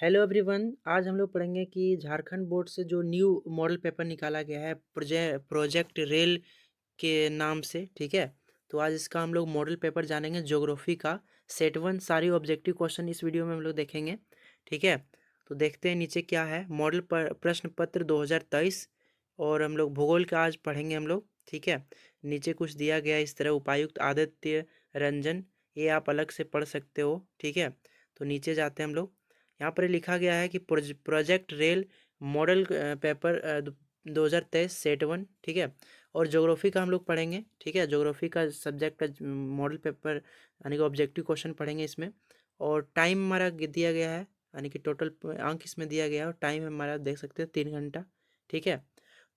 Hello everyone. आज हम लोग पढ़ेंगे कि झारखंड बोर्ड से जो न्यू मॉडल पेपर निकाला गया है प्रोजेक्ट रेल के नाम से। ठीक है, तो आज इसका हम लोग मॉडल पेपर जानेंगे ज्योग्राफी का। सेट वन सारी ऑब्जेक्टिव क्वेश्चन इस वीडियो में हम लोग देखेंगे। ठीक है, तो देखते हैं नीचे क्या है। मॉडल पर प्रश्न पत्र 2023 और हम लोग भूगोल का आज पढ़ेंगे हम लोग। ठीक है, नीचे कुछ दिया गया इस तरह। उपायुक्त आदित्य रंजन, ये आप अलग से पढ़ सकते हो। ठीक है, तो नीचे जाते हैं हम लोग। यहाँ पर लिखा गया है कि project rail model paper 2023 set one. ठीक है, और ज्योग्राफी का हम लोग पढ़ेंगे। ठीक है, ज्योग्राफी का सब्जेक्ट का मॉडल पेपर यानी कि ऑब्जेक्टिव क्वेश्चन पढ़ेंगे इसमें। और टाइम हमारा दिया गया है, यानी कि टोटल अंक इसमें दिया गया है। और टाइम हमारा देख सकते हो 3 घंटा। ठीक है,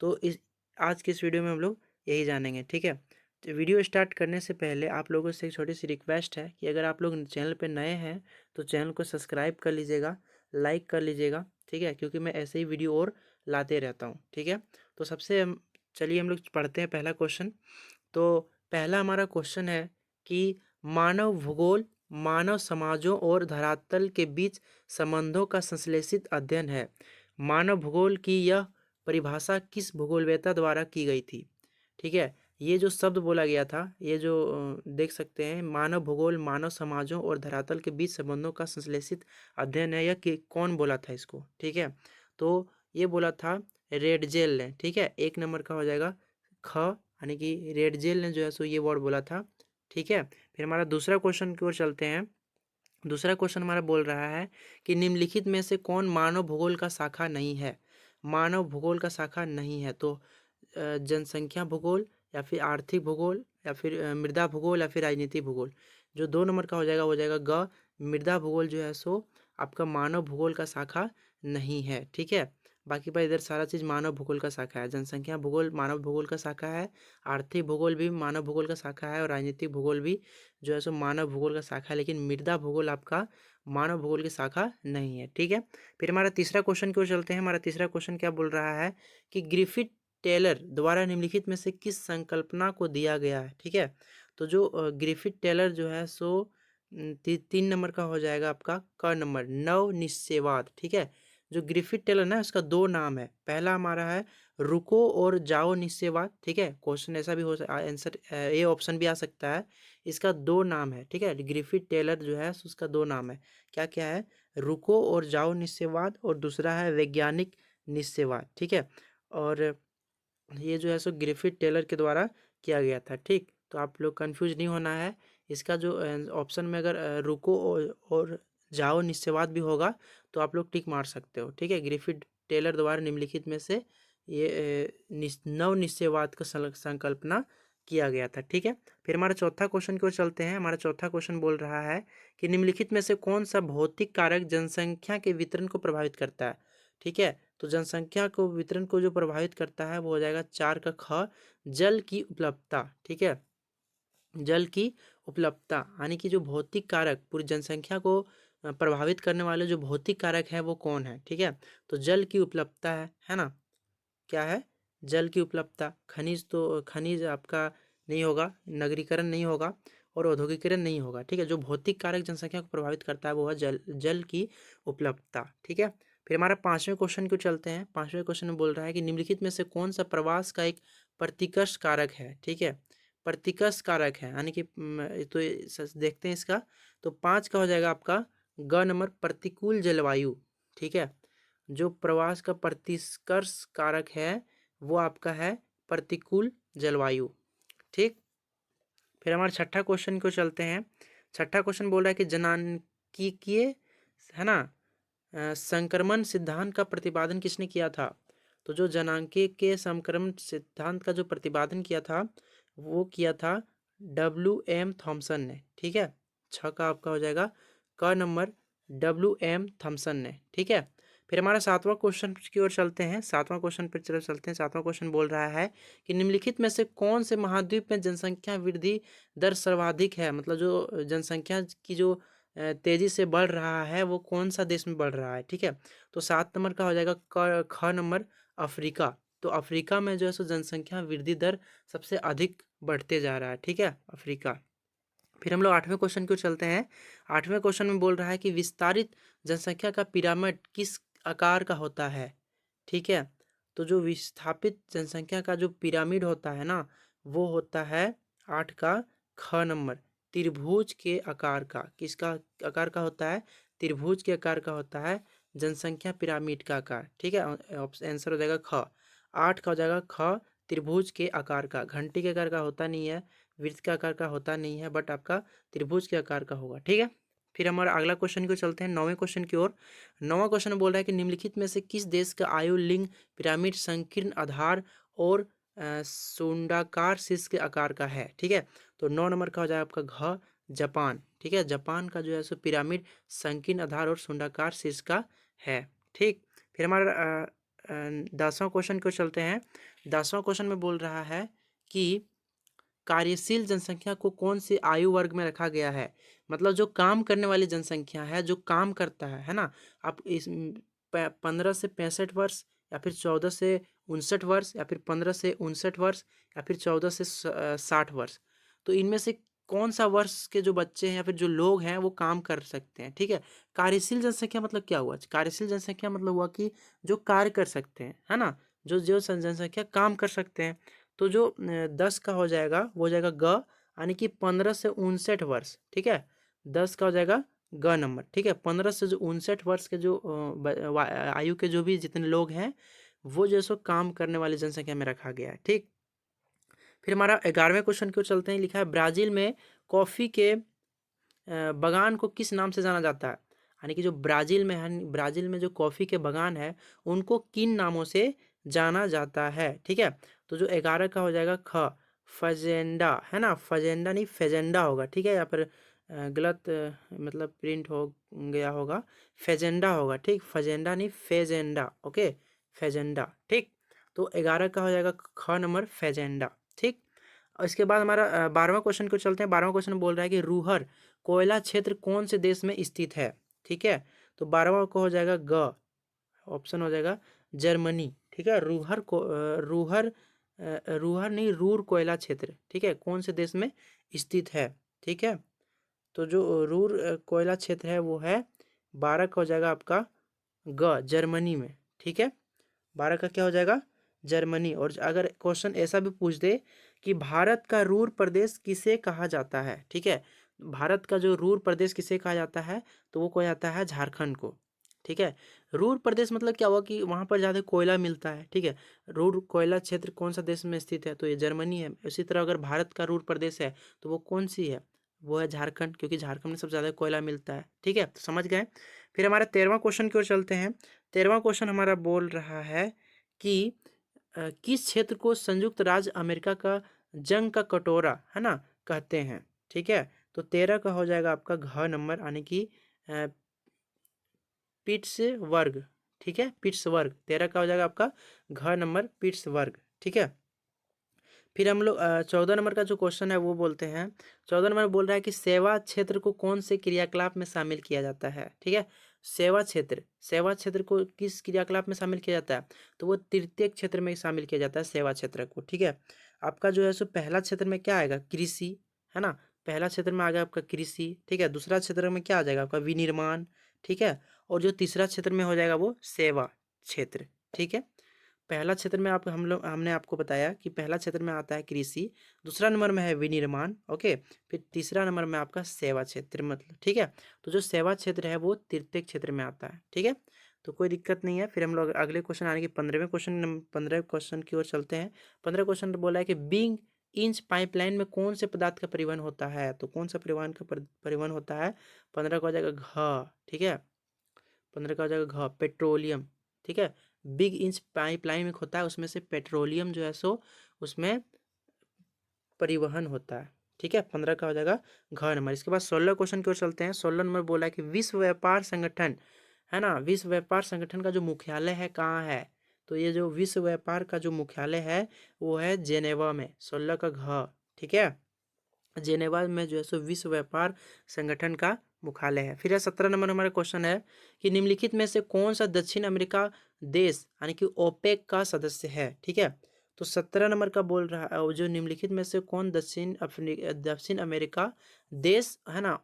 तो इस आज की इस वीडियो में हम लोग यही जानेंगे। ठीक है, तो वीडियो स्टार्ट करने से पहले आप लोगों से एक छोटी सी रिक्वेस्ट है कि अगर आप लोग चैनल पर नए हैं तो चैनल को सब्सक्राइब कर लीजिएगा, लाइक कर लीजिएगा। ठीक है, क्योंकि मैं ऐसे ही वीडियो और लाते रहता हूँ। ठीक है, तो चलिए हम लोग पढ़ते हैं पहला क्वेश्चन। तो पहला हमारा क्वेश्चन है कि मानव भूगोल मानव समाजों और धरातल के बीच संबंधों का संश्लेषित अध्ययन है। मानव भूगोल की यह परिभाषा किस भूगोलवेत्ता द्वारा की गई थी। ठीक है, ये जो शब्द बोला गया था, ये जो देख सकते हैं, मानव भूगोल मानव समाजों और धरातल के बीच संबंधों का संश्लेषित अध्ययन है, यह कौन बोला था इसको। ठीक है, तो ये बोला था रेडजेल ने। ठीक है, 1 नंबर का हो जाएगा ख, यानी कि रेडजेल ने जो है सो ये वर्ड बोला था। ठीक है, फिर हमारा दूसरा क्वेश्चन की ओर चलते हैं। दूसरा क्वेश्चन हमारा बोल रहा है कि निम्नलिखित में से कौन मानव भूगोल का शाखा नहीं है। मानव भूगोल का शाखा नहीं है तो जनसंख्या भूगोल या फिर आर्थिक भूगोल या फिर मृदा भूगोल या फिर राजनीति भूगोल। जो 2 नंबर का हो जाएगा ग, मृदा भूगोल जो है सो आपका मानव भूगोल का शाखा नहीं है। ठीक है, बाकी पर इधर सारा चीज़ मानव भूगोल का शाखा है। जनसंख्या भूगोल मानव भूगोल का शाखा है, आर्थिक भूगोल भी मानव भूगोल का शाखा है और राजनीतिक भूगोल भी जो है सो मानव भूगोल का शाखा है। लेकिन मृदा भूगोल आपका मानव भूगोल की शाखा नहीं है। ठीक है, फिर हमारा तीसरा क्वेश्चन की ओर चलते हैं। हमारा तीसरा क्वेश्चन क्या बोल रहा है कि ग्रिफिथ टेलर द्वारा निम्नलिखित में से किस संकल्पना को दिया गया है। ठीक है, तो जो ग्रिफिथ टेलर जो है सो 3 नंबर का हो जाएगा आपका क नंबर, नव निश्चयवाद। ठीक है, जो ग्रिफिथ टेलर ना उसका 2 नाम है। पहला हमारा है रुको और जाओ निश्चयवाद। ठीक है, क्वेश्चन ऐसा भी हो आंसर ए ऑप्शन भी आ सकता है। इसका 2 नाम है। ठीक है, ग्रिफिथ टेलर जो है उसका 2 नाम है। क्या क्या है, रुको और जाओ निश्चयवाद और दूसरा है वैज्ञानिक निश्चयवाद। ठीक है, और ये जो है सो ग्रिफिथ टेलर के द्वारा किया गया था। ठीक, तो आप लोग कंफ्यूज नहीं होना है। इसका जो ऑप्शन में अगर रुको और जाओ निश्चयवाद भी होगा तो आप लोग टिक मार सकते हो। ठीक है, ग्रिफिथ टेलर द्वारा निम्नलिखित में से ये नव निश्चयवाद का संकल्पना किया गया था। ठीक है, फिर हमारा चौथा क्वेश्चन की ओर चलते हैं। हमारा चौथा क्वेश्चन बोल रहा है कि निम्नलिखित में से कौन सा भौतिक कारक जनसंख्या के वितरण को प्रभावित करता है। ठीक है, तो जनसंख्या को वितरण को जो प्रभावित करता है वो हो जाएगा 4 का ख, जल की उपलब्धता। ठीक है, जल की उपलब्धता यानी कि जो भौतिक कारक पूरी जनसंख्या को प्रभावित करने वाले जो भौतिक कारक है वो कौन है। ठीक है, तो जल की उपलब्धता है ना। क्या है, जल की उपलब्धता। खनिज तो खनिज आपका नहीं होगा, नगरीकरण नहीं होगा और औद्योगिकरण नहीं होगा। ठीक है, जो भौतिक कारक जनसंख्या को प्रभावित करता है वो है जल की उपलब्धता। ठीक है, फिर हमारा पांचवें क्वेश्चन को चलते हैं। पांचवें क्वेश्चन में बोल रहा है कि निम्नलिखित में से कौन सा प्रवास का एक प्रतिकर्ष कारक है। ठीक है, प्रतिकर्ष कारक है यानी कि तो देखते हैं इसका। तो 5 का हो जाएगा आपका ग नंबर, प्रतिकूल जलवायु। ठीक है, जो प्रवास का प्रतिकर्ष कारक है वो आपका है प्रतिकूल जलवायु। ठीक, फिर हमारे छठा क्वेश्चन को चलते हैं। छठा क्वेश्चन बोल रहा है कि जनांकीय है ना संक्रमण सिद्धांत का प्रतिपादन किसने किया था। तो जो जनांकीय के संक्रमण सिद्धांत का जो प्रतिपादन किया था वो किया था W.M. थॉमसन ने। ठीक है, 6 का आपका हो जाएगा क नंबर, W.M. थॉमसन ने। ठीक है, फिर हमारा सातवां क्वेश्चन की ओर चलते हैं। सातवां क्वेश्चन पर चलते हैं। सातवां क्वेश्चन बोल रहा है कि निम्नलिखित में से कौन से महाद्वीप में जनसंख्या वृद्धि दर सर्वाधिक है। मतलब जो जनसंख्या की जो तेजी से बढ़ रहा है वो कौन सा देश में बढ़ रहा है। ठीक है, तो 7 नंबर का हो जाएगा ख नंबर, अफ्रीका। तो अफ्रीका में जो है सो जनसंख्या वृद्धि दर सबसे अधिक बढ़ते जा रहा है। ठीक है, अफ्रीका। फिर हम लोग 8वें क्वेश्चन की ओर चलते हैं। 8वें क्वेश्चन में बोल रहा है कि विस्तारित जनसंख्या का पिरामिड किस आकार का होता है, ठीक है। तो जो विस्थापित जनसंख्या का जो पिरामिड होता है ना, वो होता है 8 का ख नंबर, त्रिभुज के आकार का। किसका आकार का होता है? त्रिभुज के आकार का होता है जनसंख्या पिरामिड का आकार, ठीक है। आंसर हो जाएगा ख। 8 का हो जाएगा ख, त्रिभुज के आकार का। घंटी के आकार का होता नहीं है, वृत्त के आकार का होता नहीं है, बट आपका त्रिभुज के आकार का होगा, ठीक है। फिर हमारा अगला क्वेश्चन को चलते हैं 9वें क्वेश्चन की ओर। 9वां क्वेश्चन बोल रहा है कि निम्नलिखित में से किस देश का आयु लिंग पिरामिड संकीर्ण आधार और सुंडाकार शीर्ष के आकार का है, ठीक है। तो 9 नंबर का हो जाएगा आपका घ, जापान, ठीक है। जापान का जो है सो पिरामिड संकीर्ण आधार और सुंडाकार शीर्ष का है, ठीक। फिर हमारा 10वां क्वेश्चन को चलते हैं। 10वां क्वेश्चन में बोल रहा है कि कार्यशील जनसंख्या को कौन से आयु वर्ग में रखा गया है। मतलब जो काम करने वाली जनसंख्या है, जो काम करता है ना। आप इस 15 से 65 वर्ष, या फिर 14 से 59 वर्ष, या फिर 15 से 59 वर्ष, या फिर 14 से 60 वर्ष। तो इनमें से कौन सा वर्ष के जो बच्चे हैं या फिर जो लोग हैं वो काम कर सकते हैं, ठीक है। कार्यशील जनसंख्या मतलब क्या हुआ? कार्यशील जनसंख्या मतलब हुआ कि जो कार्य कर सकते हैं, है ना। जो जो जनसंख्या काम कर सकते हैं। तो जो 10 का हो जाएगा वो हो जाएगा ग, यानी कि 15 से 59 वर्ष, ठीक है। 10 का हो जाएगा ग नंबर, ठीक है। 15 से जो 59 वर्ष के जो आयु के जो भी जितने लोग हैं, वो जो सो काम करने वाली जनसंख्या में रखा गया है, ठीक। फिर हमारा 11वें क्वेश्चन की ओर चलते हैं। लिखा है ब्राजील में कॉफी के बगान को किस नाम से जाना जाता है। यानी कि जो ब्राजील में है, ब्राजील में जो कॉफ़ी के बगान है उनको किन नामों से जाना जाता है, ठीक है। तो जो 11 का हो जाएगा ख, फजेंडा, है ना। फजेंडा नहीं फेजेंडा होगा, ठीक है। यहाँ पर गलत मतलब प्रिंट हो गया होगा, फेजेंडा होगा, ठीक। फजेंडा नहीं फेजेंडा, ओके, फेजेंडा, ठीक। तो 11 का हो जाएगा ख नंबर, फेजेंडा, ठीक। और इसके बाद हमारा 12वां क्वेश्चन को चलते हैं। 12वां क्वेश्चन बोल रहा है कि रूहर कोयला क्षेत्र कौन से देश में स्थित है, ठीक है। तो 12वां को हो जाएगा ग, ऑप्शन हो जाएगा जर्मनी, ठीक है। रूहर नहीं, रूर कोयला क्षेत्र, ठीक है, कौन से देश में स्थित है, ठीक है। तो जो रूर कोयला क्षेत्र है वो है 12 का हो जाएगा आपका ग, जर्मनी में, ठीक है। 12 का क्या हो जाएगा? जर्मनी। और अगर क्वेश्चन ऐसा भी पूछ दे कि भारत का रूर प्रदेश किसे कहा जाता है, ठीक है। भारत का जो रूर प्रदेश किसे कहा जाता है, तो वो कहा जाता है झारखंड को, ठीक है। रूर प्रदेश मतलब क्या हुआ कि वहाँ पर ज़्यादा कोयला मिलता है, ठीक है। रूर कोयला क्षेत्र कौन सा देश में स्थित है, तो ये जर्मनी है। इसी तरह अगर भारत का रूर प्रदेश है तो वो कौन सी है, वो है झारखंड, क्योंकि झारखंड में सबसे ज़्यादा कोयला मिलता है, ठीक है। तो समझ गए। फिर हमारा 13वां क्वेश्चन की ओर चलते हैं। 13वां क्वेश्चन हमारा बोल रहा है कि किस क्षेत्र को संयुक्त राज्य अमेरिका का जंग का कटोरा, है ना, कहते हैं, ठीक है। तो 13 का हो जाएगा आपका घ नंबर, यानी कि पिट्सबर्ग, ठीक है, पिट्सबर्ग। 13 का हो जाएगा आपका घ नंबर, पिट्सबर्ग, ठीक है। फिर हम लोग 14 नंबर का जो क्वेश्चन है वो बोलते हैं। 14 नंबर बोल रहा है कि सेवा क्षेत्र को कौन से क्रियाकलाप में शामिल किया जाता है, ठीक है। सेवा क्षेत्र को किस क्रियाकलाप में शामिल किया जाता है, तो वो तृतीय क्षेत्र में शामिल किया जाता है सेवा क्षेत्र को, ठीक है। आपका जो है सो पहला क्षेत्र में क्या आएगा, कृषि, है ना। पहला क्षेत्र में आ गया आपका कृषि, ठीक है। दूसरा क्षेत्र में क्या आ जाएगा आपका विनिर्माण, ठीक है। और जो तीसरा क्षेत्र में हो जाएगा वो सेवा क्षेत्र, ठीक है। पहला क्षेत्र में आप हमने आपको बताया कि पहला क्षेत्र में आता है कृषि, दूसरा नंबर में है विनिर्माण, ओके। फिर तीसरा नंबर में आपका सेवा क्षेत्र, मतलब, ठीक है। तो जो सेवा क्षेत्र है वो तृतीय क्षेत्र में आता है, ठीक है। तो कोई दिक्कत नहीं है। फिर हम लोग अगले क्वेश्चन आने की 15वें क्वेश्चन की ओर चलते हैं। 15 क्वेश्चन बोला है कि बिग इंच पाइपलाइन में कौन से पदार्थ का परिवहन होता है, तो कौन सा परिवहन का परिवहन होता है। 15 का हो जाएगा घ, ठीक है। 15 का हो जाएगा घ, पेट्रोलियम, ठीक है। बिग इंच पाइपलाइन में होता है, उसमें से पेट्रोलियम जो है सो उसमें परिवहन होता है, ठीक है। 15 का हो जाएगा घ नंबर। इसके बाद 16 क्वेश्चन की ओर चलते हैं। 16 नंबर बोला है कि विश्व व्यापार संगठन, है ना, विश्व व्यापार संगठन का जो मुख्यालय है कहाँ है, तो ये जो विश्व व्यापार का जो मुख्यालय है वो है जेनेवा में। 16 का घ, ठीक है। जेनेवा में जो है सो विश्व व्यापार संगठन का मुख्यालय है। फिर 17 नंबर हमारा क्वेश्चन है कि निम्नलिखित में से कौन सा दक्षिण अमेरिका देश, यानी कि ओपेक का सदस्य है, ठीक है। तो 17 नंबर का बोल रहा है जो निम्नलिखित में से कौन दक्षिण अमेरिका देश है ना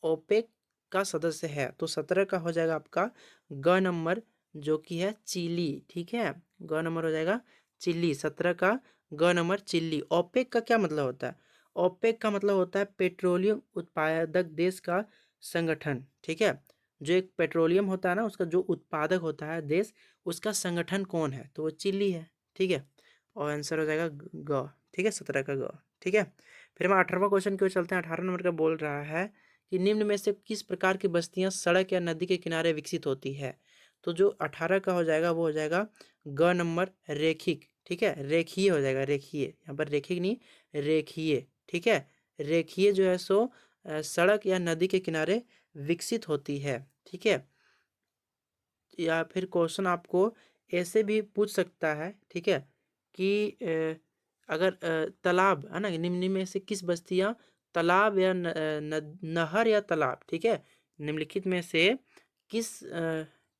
ओपेक का सदस्य है। तो 17 का हो जाएगा आपका ग नंबर जो कि है चिली। ठीक है, ग नंबर हो जाएगा चिली। 17 का ग नंबर चिली। ओपेक का क्या मतलब होता है? ओपेक का मतलब होता है पेट्रोलियम उत्पादक देश का संगठन। ठीक है, जो एक पेट्रोलियम होता है ना उसका जो उत्पादक होता है देश, उसका संगठन कौन है? तो वो चिली है। ठीक है, और आंसर हो जाएगा ग। ठीक है, 17 का ग। ठीक है, फिर हम 18वां क्वेश्चन की ओर चलते हैं। 18 नंबर का बोल रहा है कि निम्न में से किस प्रकार की बस्तियां सड़क या नदी के किनारे विकसित होती है? तो जो 18 का हो जाएगा वो हो जाएगा ग नंबर रेखिक। ठीक है, रेखीय हो जाएगा, रेखीय। यहाँ पर रेखिक नहीं, रेखीय। ठीक है, रेखीय जो है सो सड़क या नदी के किनारे विकसित होती है। ठीक है, या फिर क्वेश्चन आपको ऐसे भी पूछ सकता है। ठीक है, कि अगर तालाब है ना, निम्न में से किस बस्तियां तालाब या नहर या तालाब, ठीक है, निम्नलिखित में से किस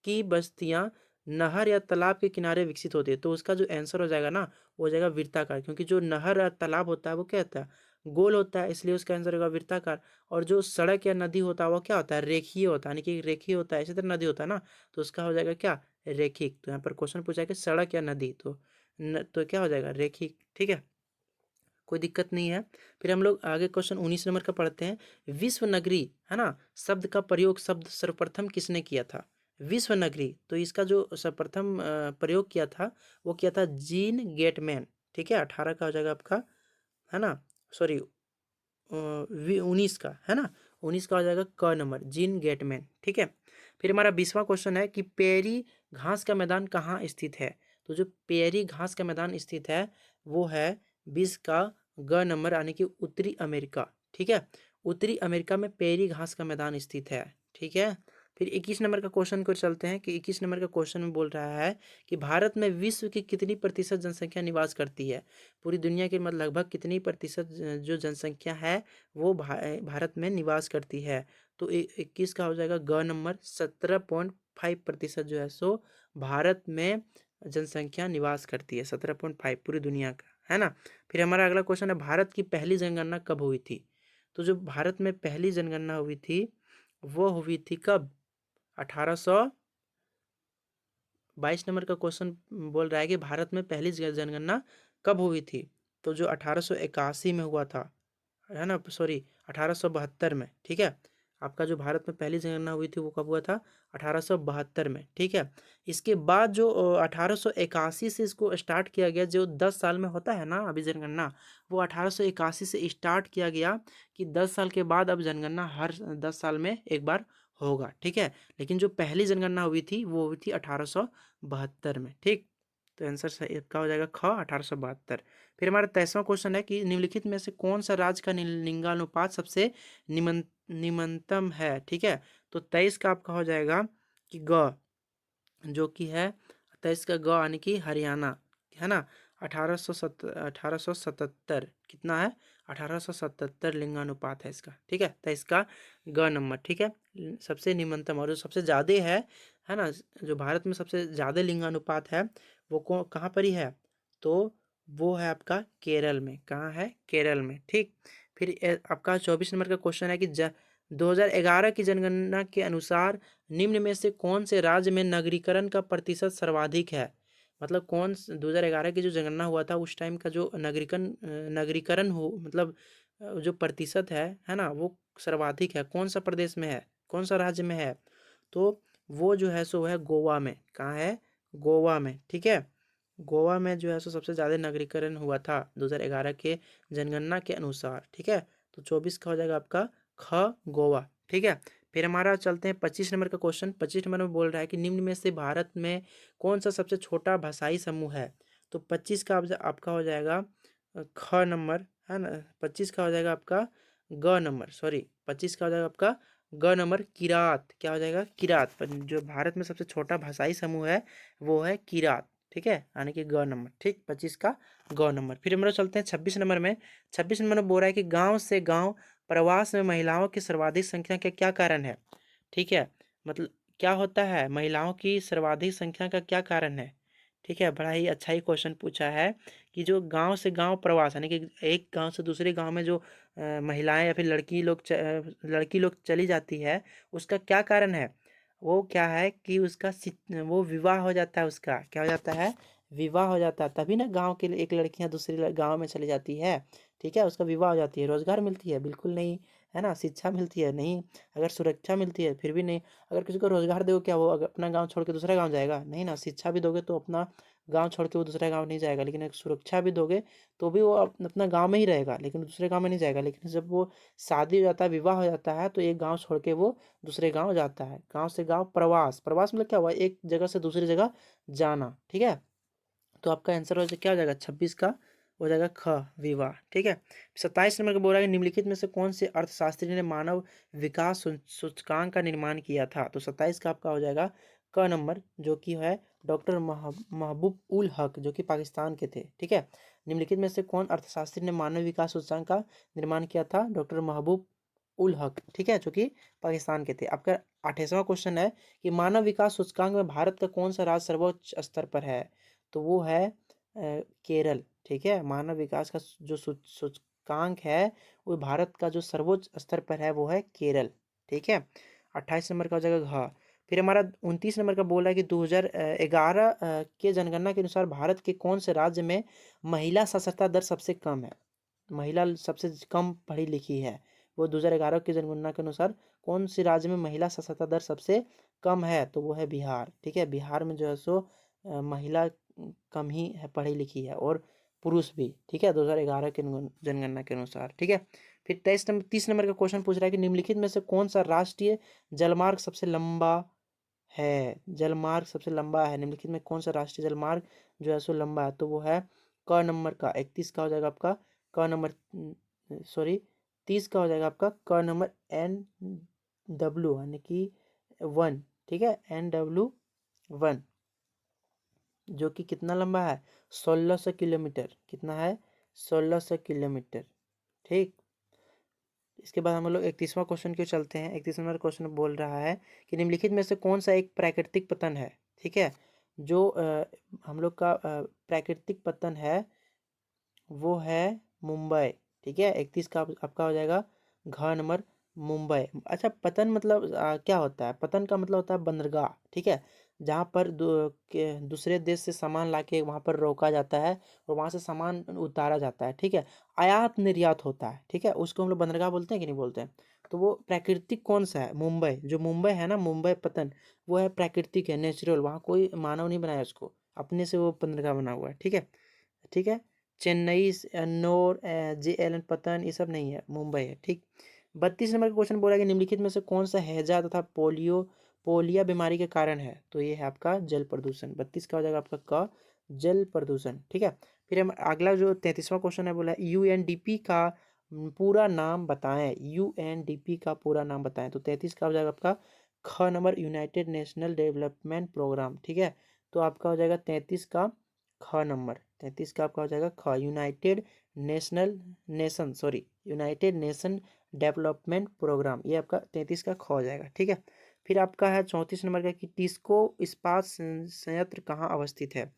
की बस्तियां नहर या तालाब के किनारे विकसित होती है? तो उसका जो आंसर हो जाएगा ना वो हो जाएगा वृत्ताकार, क्योंकि जो नहर या तालाब होता है वो क्या होता है? गोल होता है, इसलिए उसका आंसर होगा वृत्ताकार। और जो सड़क या नदी होता है वो क्या होता है? रेखीय होता है, यानी कि रेखीय होता है। इसी तरह नदी होता है ना, तो उसका हो जाएगा क्या? रेखिक। तो यहाँ पर क्वेश्चन पूछा है कि सड़क या नदी, तो क्या हो जाएगा? रेखिक। ठीक है, कोई दिक्कत नहीं है। फिर हम लोग आगे क्वेश्चन 19 नंबर का पढ़ते हैं। विश्व नगरी है ना शब्द का प्रयोग शब्द सर्वप्रथम किसने किया था? विश्व नगरी, तो इसका जो सर्वप्रथम प्रयोग किया था वो किया था जीन गेटमैन। ठीक है, 18 का हो जाएगा आपका, है ना, सॉरी 19 का, है ना, 19 का हो जाएगा क नंबर, जीन गेटमैन। ठीक है, फिर हमारा 20वां क्वेश्चन है कि पेरी घास का मैदान कहाँ स्थित है? तो जो पेरी घास का मैदान स्थित है वो है 20 का ग नंबर, यानी कि उत्तरी अमेरिका। ठीक है, उत्तरी अमेरिका में पेरी घास का मैदान स्थित है। ठीक है, फिर 21 नंबर का क्वेश्चन को चलते हैं कि 21 नंबर का क्वेश्चन में बोल रहा है कि भारत में विश्व की कितनी प्रतिशत जनसंख्या निवास करती है? पूरी दुनिया की मतलब लगभग कितनी प्रतिशत जो जनसंख्या है वो भारत में निवास करती है? तो 21 का हो जाएगा ग नंबर 17.5% जो है सो भारत में जनसंख्या निवास करती है। 17.5 पूरी दुनिया का, है ना। फिर हमारा अगला क्वेश्चन है भारत की पहली जनगणना कब हुई थी? तो जो भारत में पहली जनगणना हुई थी वो हुई थी कब? 1822 नंबर का क्वेश्चन बोल रहा है कि भारत में पहली जनगणना कब हुई थी? तो जो 1881 में हुआ था, है ना, सॉरी 1872 में। ठीक है, आपका जो भारत में पहली जनगणना हुई थी वो कब हुआ था? 1872 में। ठीक है, इसके बाद जो 1881 से इसको स्टार्ट किया गया, जो 10 साल में होता है ना अभी जनगणना, वो 1881 से स्टार्ट किया गया कि 10 साल के बाद अब जनगणना हर 10 साल में एक बार होगा। ठीक है, लेकिन जो पहली जनगणना हुई थी वो हुई थी 1872 में। ठीक, तो आंसर सही का हो जाएगा ख 1872। फिर हमारा 23वां क्वेश्चन है कि निम्नलिखित में से कौन सा राज्य का लिंगानुपात सबसे निम्नतम है? ठीक है, तो 23 का आपका हो जाएगा कि ग, जो कि है 23 का ग, यानी कि हरियाणा, है ना। 1877 कितना है? 1877 लिंगानुपात है इसका। ठीक है, 23 का ग नंबर। ठीक है, सबसे निम्नतम और जो सबसे ज़्यादा है ना, जो भारत में सबसे ज़्यादा लिंगानुपात है वो कहाँ पर ही है? तो वो है आपका केरल में। कहाँ है? केरल में। ठीक, फिर आपका 24 नंबर का क्वेश्चन है कि 2011 की जनगणना के अनुसार निम्न में से कौन से राज्य में नगरीकरण का प्रतिशत सर्वाधिक है? मतलब 2011 की जो जनगणना हुआ था उस टाइम का जो नगरीकरण हो, मतलब जो प्रतिशत है ना, वो सर्वाधिक है कौन सा प्रदेश में है, कौन सा राज्य में है? तो वो जो है सो है गोवा में। कहाँ है? गोवा में। ठीक है, गोवा में जो है सो सबसे ज़्यादा नगरीकरण हुआ था 2011 के जनगणना के अनुसार। ठीक है, तो 24 का हो जाएगा आपका ख, गोवा। ठीक है, फिर हमारा चलते हैं 25 नंबर का क्वेश्चन। 25 नंबर में बोल रहा है कि निम्न में से भारत में कौन सा सबसे छोटा भाषाई समूह है? तो 25 का आपका हो जाएगा ख नंबर, है ना। 25 का हो जाएगा आपका ग नंबर, सॉरी 25 का हो जाएगा आपका ग नंबर किरात। क्या हो जाएगा? किरात। जो भारत में सबसे छोटा भाषाई समूह है वो है किरात। ठीक है, यानी कि ग नंबर। ठीक, 25 का ग नंबर। फिर हम लोग चलते हैं 26 नंबर में। 26 नंबर में बोल रहा है कि गांव से गांव प्रवास में महिलाओं की सर्वाधिक संख्या का क्या कारण है? ठीक है, मतलब क्या होता है महिलाओं की सर्वाधिक संख्या का क्या कारण है? ठीक है, बड़ा ही अच्छा ही क्वेश्चन पूछा है कि जो गांव से गांव प्रवास यानी कि एक गांव से दूसरे गांव में जो महिलाएं या फिर लड़की लोग चली जाती है, उसका क्या कारण है? वो क्या है कि वो विवाह हो जाता है, उसका क्या हो जाता है? विवाह हो जाता है, तभी ना गांव के लिए एक लड़कियां दूसरी गांव में चली जाती है। ठीक है, उसका विवाह हो जाती है। रोजगार मिलती है? बिल्कुल नहीं, है ना। शिक्षा मिलती है? नहीं। अगर सुरक्षा मिलती है? फिर भी नहीं। अगर किसी को रोजगार दो, क्या वो अपना गांव छोड़ के दूसरा गांव जाएगा? नहीं ना। शिक्षा भी दोगे तो अपना गांव छोड़ के वो दूसरे गांव नहीं जाएगा, लेकिन एक सुरक्षा भी दोगे तो भी वो अपना गांव में ही रहेगा, लेकिन दूसरे गांव में नहीं जाएगा। लेकिन जब वो शादी हो जाता है, विवाह हो जाता है, तो एक गांव छोड़ के वो दूसरे गांव जाता है। गांव से गांव प्रवास, प्रवास मतलब क्या हुआ? एक जगह से दूसरी जगह जाना। ठीक है, तो आपका आंसर क्या हो जाएगा? 26 का हो जाएगा ख, विवाह। ठीक है, 27 नंबर का बोल रहा है कि निम्नलिखित में से कौन से अर्थशास्त्री ने मानव विकास सूचकांक का निर्माण किया था? तो 27 का आपका हो जाएगा क नंबर, जो कि है डॉक्टर महबूब उल हक, जो कि पाकिस्तान के थे। ठीक है, निम्नलिखित में से कौन अर्थशास्त्री ने मानव विकास सूचकांक का निर्माण किया था? डॉक्टर महबूब उल हक। ठीक है, जो कि पाकिस्तान के थे। आपका 28वां क्वेश्चन है कि मानव विकास सूचकांक में भारत का कौन सा राज्य सर्वोच्च स्तर पर है? तो वो है केरल। ठीक है, मानव विकास का जो सूचकांक है, वो भारत का जो सर्वोच्च स्तर पर है वो है केरल। ठीक है, 28 नंबर का हो जाएगा घ। फिर हमारा 29 नंबर का बोल रहा है कि 2011 के जनगणना के अनुसार भारत के कौन से राज्य में महिला साक्षरता दर सबसे कम है? महिला सबसे कम पढ़ी लिखी है, वो 2011 की जनगणना के अनुसार कौन से राज्य में महिला साक्षरता दर सबसे कम है? तो वो है बिहार। ठीक है, बिहार में जो है सो महिला कम ही है, पढ़ी लिखी है, और पुरुष भी। ठीक है, 2011 के जनगणना के अनुसार। ठीक है, फिर 30 नंबर का क्वेश्चन पूछ रहा है कि निम्नलिखित में से कौन सा राष्ट्रीय जलमार्ग सबसे लंबा है? जलमार्ग सबसे लंबा है, निम्नलिखित में कौन सा राष्ट्रीय जलमार्ग जो है सो लंबा है? तो वो है क नंबर का, 31 का हो जाएगा आपका क नंबर, सॉरी 30 का हो जाएगा आपका क नंबर NW यानी कि 1। ठीक है, NW1, जो कि कितना लंबा है? 1600 किलोमीटर। कितना है? 1600 किलोमीटर। ठीक, इसके बाद हम लोग 31वां क्वेश्चन क्यों चलते हैं। 31 नंबर क्वेश्चन बोल रहा है कि निम्नलिखित में से कौन सा एक प्राकृतिक पतन है? ठीक है, जो हम लोग का प्राकृतिक पतन है वो है मुंबई। ठीक है, 31 का आपका हो जाएगा घ नंबर, मुंबई। अच्छा, पतन मतलब क्या होता है? पतन का मतलब होता है बंदरगाह। ठीक है, जहाँ पर दूसरे देश से सामान लाके वहाँ पर रोका जाता है और वहाँ से सामान उतारा जाता है। ठीक है, आयात निर्यात होता है। ठीक है, उसको हम लोग बंदरगाह बोलते हैं कि नहीं बोलते हैं? तो वो प्राकृतिक कौन सा है? मुंबई। जो मुंबई है ना, मुंबई पतन, वो है प्राकृतिक है, नेचुरल। वहाँ कोई मानव नहीं बनाया उसको, अपने से वो बंदरगाह बना हुआ है। ठीक है, ठीक है, चेन्नई, एन्नोर, JLN पतन, ये सब नहीं है, मुंबई है। ठीक, 32 नंबर का क्वेश्चन बोला कि निम्नलिखित में से कौन सा हैजा तथा पोलिया बीमारी के कारण है? तो ये है आपका जल प्रदूषण। 32 का हो जाएगा आपका क, जल प्रदूषण। ठीक है, फिर हम अगला जो 33वां क्वेश्चन है बोला UNDP का पूरा नाम बताएं। UNDP का पूरा नाम बताएं। तो 33 का हो जाएगा आपका ख number, United National Development Programme. ठीक है, तो आपका हो जाएगा 33 का ख नंबर, 33 का आपका हो जाएगा ख, यूनाइटेड नेशन डेवलपमेंट प्रोग्राम। ये आपका 33 का ख हो जाएगा। ठीक है, फिर आपका है 34 नंबर का कि टिस्को इस्पात संयंत्र कहाँ अवस्थित है?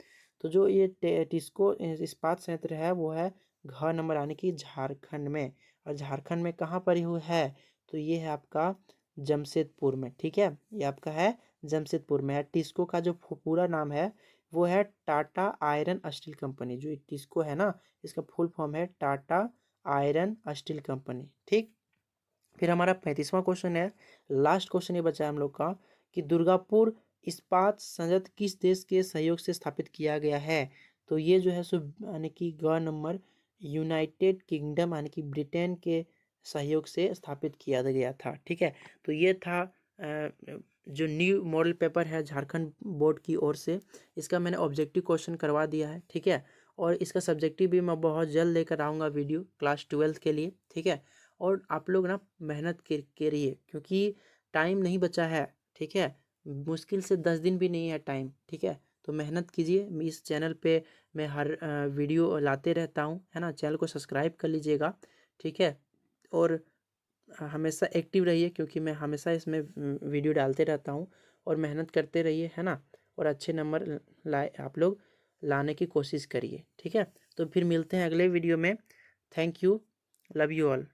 तो जो ये टिस्को इस्पात संयंत्र है वो है घ नंबर, यानी कि झारखंड में। और झारखंड में कहाँ पर ही है? तो ये है आपका जमशेदपुर में। ठीक है, ये आपका है जमशेदपुर में है। टिस्को का जो पूरा नाम है वो है टाटा आयरन स्टील कंपनी। जो टिस्को है ना, इसका फुल फॉर्म है टाटा आयरन स्टील कंपनी। ठीक, फिर हमारा 35वां क्वेश्चन है, लास्ट क्वेश्चन ये बचा है हम लोग का कि दुर्गापुर इस्पात संयंत्र किस देश के सहयोग से स्थापित किया गया है? तो ये जो है सो यानी कि ग नंबर, यूनाइटेड किंगडम यानी कि ब्रिटेन के सहयोग से स्थापित किया गया था। ठीक है, तो ये था जो न्यू मॉडल पेपर है झारखंड बोर्ड की ओर से, इसका मैंने ऑब्जेक्टिव क्वेश्चन करवा दिया है। ठीक है, और इसका सब्जेक्टिव भी मैं बहुत जल्द लेकर आऊँगा वीडियो क्लास 12 के लिए। ठीक है, और आप लोग ना मेहनत करिए, क्योंकि टाइम नहीं बचा है। ठीक है, मुश्किल से 10 दिन भी नहीं है टाइम। ठीक है, तो मेहनत कीजिए। इस चैनल पे मैं हर वीडियो लाते रहता हूँ, है ना। चैनल को सब्सक्राइब कर लीजिएगा। ठीक है, और हमेशा एक्टिव रहिए, क्योंकि मैं हमेशा इसमें वीडियो डालते रहता हूँ। और मेहनत करते रहिए, है ना। और अच्छे नंबर लाए आप लोग। लाने की कोशिश करिए, ठीक है। तो फिर मिलते हैं अगले वीडियो में। Thank you, love you all.